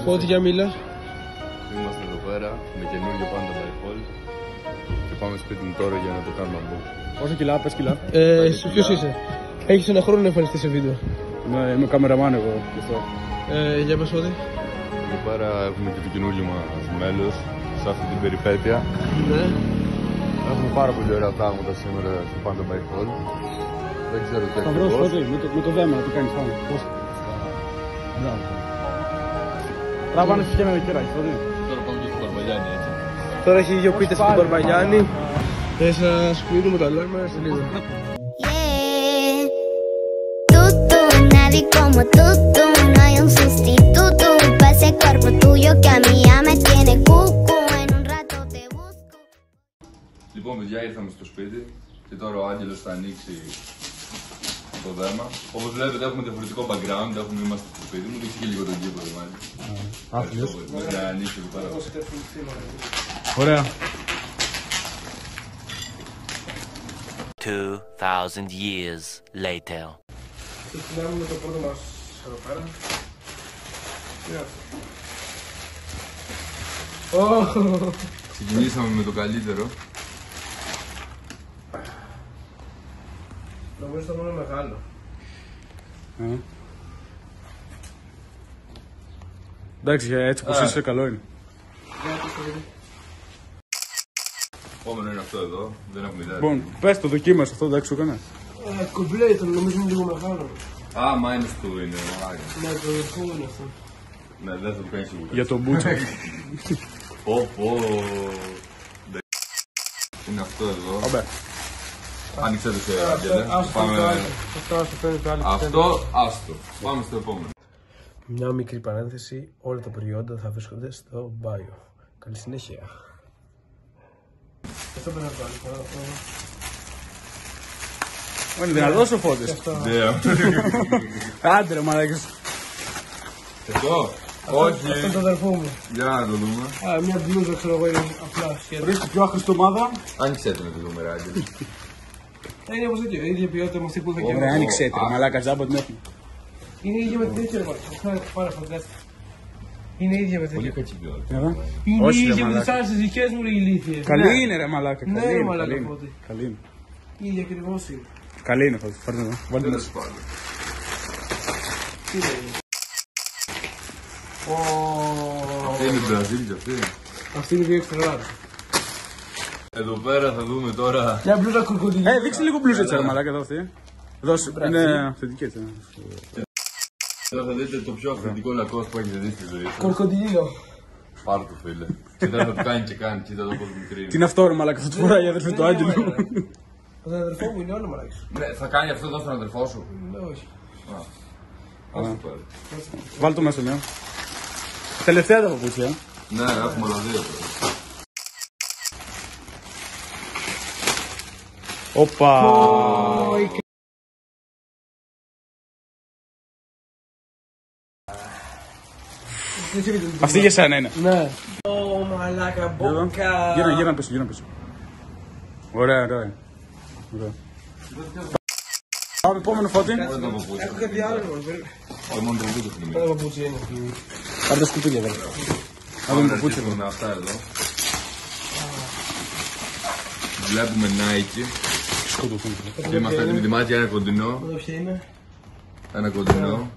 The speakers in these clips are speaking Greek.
Φώτη για μίλα. Είμαστε εδώ πέρα με καινούργιο Panda by Hall και πάμε σπίτι μου τώρα για να το κάνουμε unboxing. Πόσο κιλά, πες κιλά. Ποιος είσαι? Έχεις ένα χρόνο να εμφανιστείς σε βίντεο. Ναι, είμαι καμεραμάν εγώ. Για πες Φώτη. Εδώ πέρα έχουμε και το καινούργιο μας μέλος σε αυτή την περιπέτεια. Ναι. Έχουμε πάρα πολύ ωραία πράγματα σήμερα στο Panda by Hall. Δεν ξέρω τι Σταυρός, Φώτη, με το δέμα, τι κάνεις πάνω. Μπράβο. Τράβανε και με κεράκι, Φώτη. Τώρα πάμε και στο Μπαρμπαγιάννη, έτσι. Τώρα έχει δύο πίτες από τον Μπαρμπαγιάννη. Σας κλείνουμε τα λόγια μας σε λίγο. Nadie como tú, no hay un sustituto para ese cuerpo tuyo que a mí ya me tiene cucu. En un rato te busco. Λοιπόν, παιδιά, ήρθαμε στο σπίτι και τώρα ο Άγγελος θα ανοίξει το δέμα. Όπως βλέπετε, έχουμε διαφορετικό background. Είμαστε στο σπίτι μου, δείξει και λίγο τον κήπο εδώ μέσα. Άθλιος. Να ανοίξει εδώ πέρα. Ωραία. 2,000 years later. Ξεκινάμε με το πρώτο μας εδώ πέρα. Ξεκινήσαμε με το καλύτερο. Νομίζω το μόνο μεγάλο. Εντάξει, έτσι πως είσαι, καλό είναι. Επόμενο είναι αυτό εδώ. Δεν έχουμε ιδέα. Λοιπόν, πες το δοκίμασε αυτό, εντάξει, σου έκανε. Κομπλέ ήταν, νομίζω είναι λίγο μεγάλο. Α, μάινος του είναι. Ναι, το δικό είναι αυτό. Ναι, δεν θα το κάνει σίγουρα. Για τον Μπούτσο. Πω. Είναι αυτό εδώ. Αμπέ. Άνοιξε το σε Άγγελε. Αυτό, άστο. Πάμε στο επόμενο. Μια μικρή παρένθεση, όλα τα προϊόντα θα βρίσκονται στο bio. Καλή συνέχεια. Αυτό πρέπει να βάλει. Είναι δυνατός ο Φώτης. Άντε ρε μαλάκες. Αυτό, όχι. Αυτό είναι το αδερφό μου. Για να το δούμε. Μια μπλούζα ξέρω εγώ είναι απλά σχέδια. Ορίστε πιο άχρηστη ομάδα. Άνοιξε το να το δούμε, Άγγελε. Είναι όπως τέτοιο, η ίδια ποιότητα με αυτή που είχα και Ωραία, εγώ. άνοιξε έτρε, μαλάκα τζάμπα την έχουμε. Είναι η ίδια με την τέτοια ρε μάλλον. Πάρα φαντάστη. Είναι η ίδια με την Πολύ τέτοια. κακή ποιότητα. Είναι Όχι, η ρε ίδια με τις μαλάκα. άλλες τις δικές μου ρε ηλίθιες. Καλή είναι ρε μαλάκα, Ναι, καλή ρε είναι, μαλάκα, καλή είναι. Φώτη. Καλή είναι. Η ίδια ακριβώς είναι. Καλή είναι Φώτη, πάρτε εδώ, βάλτε Τέλος μέσα. πάντων. Τι λέει. Αυτή είναι η Μπραζίλ και αυτή. Αυτή είναι η extra large. Εδώ πέρα θα δούμε τώρα. Μια μπλούζα κροκοδιλί. Δείξε λίγο μπλούζα έτσι ρε μαλάκα εδώ αυτή. Δώσε, είναι αυθεντική έτσι. Τώρα θα δείτε το πιο αυθεντικό λακκός που έχετε δει στη ζωή σας. Κροκοδιλίο. Πάρ' το φίλε. Και τώρα θα το κάνει και κάνει, κοίτα εδώ πώς μικρή Τι είναι. είναι αυτό ρε μαλάκα, θα του φοράει η αδερφή του Άγγελου. Το αδερφό μου είναι όλο μαλάκι. Ναι, θα κάνει αυτό εδώ στον αδερφό σου. Ναι, όχι. Ας το πάρει. Βάλ' το μέσα λέω. Τελευταία τα παπούτσια. Ναι, έχουμε άλλα δύο τώρα. Όπα. Αυτή για σένα είναι. Ναι. Ω μαλάκα, μπόκα. Γύρνα πίσω, γύρνα πίσω. Ωραία, ωραία. Πάμε επόμενο Φώτη. Πάρε τα παπούτσια. Έχω κάτι άλλο. Το μόνο το βίντεο είναι. Πέρα παπούτσια είναι. Πάρε τα σκουπίδια βέβαια. Πάμε να αρχίσουμε με αυτά εδώ. Βλέπουμε Nike. Και είμαστε έτοιμοι τη μάτια, ένα κοντινό. Εδώ ποια είναι. Ένα κοντινό.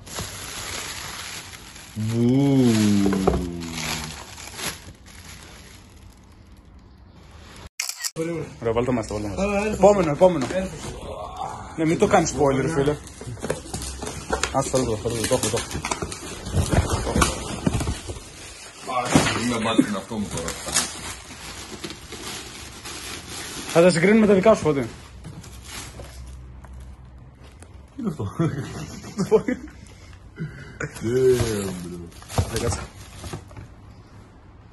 Ωραία, βάλ' το μέσα, βάλ' το μέσα. Επόμενο. Ναι, μην το κάνεις spoiler φίλε. Ας φέρω το έχω. Είμαι μάτι την αυτό μου τώρα. Θα τα συγκρίνουμε τα δικά σου Φώτη. Είναι αυτό. Δεν κάτσε.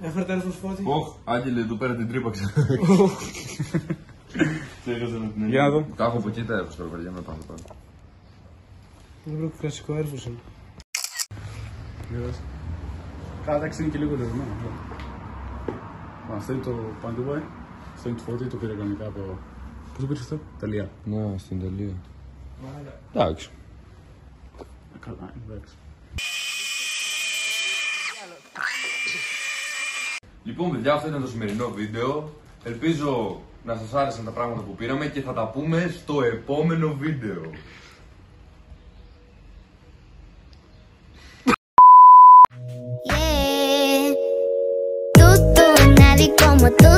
Έφερε τέλος Φώτη. Ωχ, Άγγελε, εδώ πέρα την τρύπαξα. Για να δω. Τα έχω από εκεί τα έφος τώρα, παιδιά, να πάμε πάνω. Είναι λίγο κλασικό Airforce. Κάταξε είναι και λίγο δεδομένο. Αυτό είναι το Pandubay. Αυτό είναι το Φώτη, το πήρε κανονικά από... Πού το πήρες αυτό? Ιταλία. Ναι, στην Ιταλία. Εντάξει. Καλά, εντάξει. Λοιπόν, παιδιά, αυτό ήταν το σημερινό βίντεο. Ελπίζω να σας άρεσαν τα πράγματα που πήραμε και θα τα πούμε στο επόμενο βίντεο. Nadie como tú,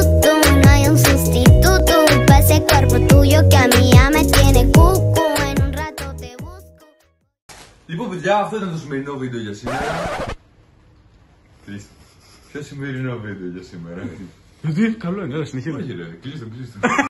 no hay un sustituto para ese cuerpo tuyo que a mí ya me tiene cucu. En un rato te busco. Λοιπόν, παιδιά, αυτό ήταν το σημερινό βίντεο για σήμερα. Κλείστε. Ποιο σημερινό βίντεο για σήμερα. Γιατί, καλό είναι, έλα συνεχίζει. Όχι ρε, κλείστε.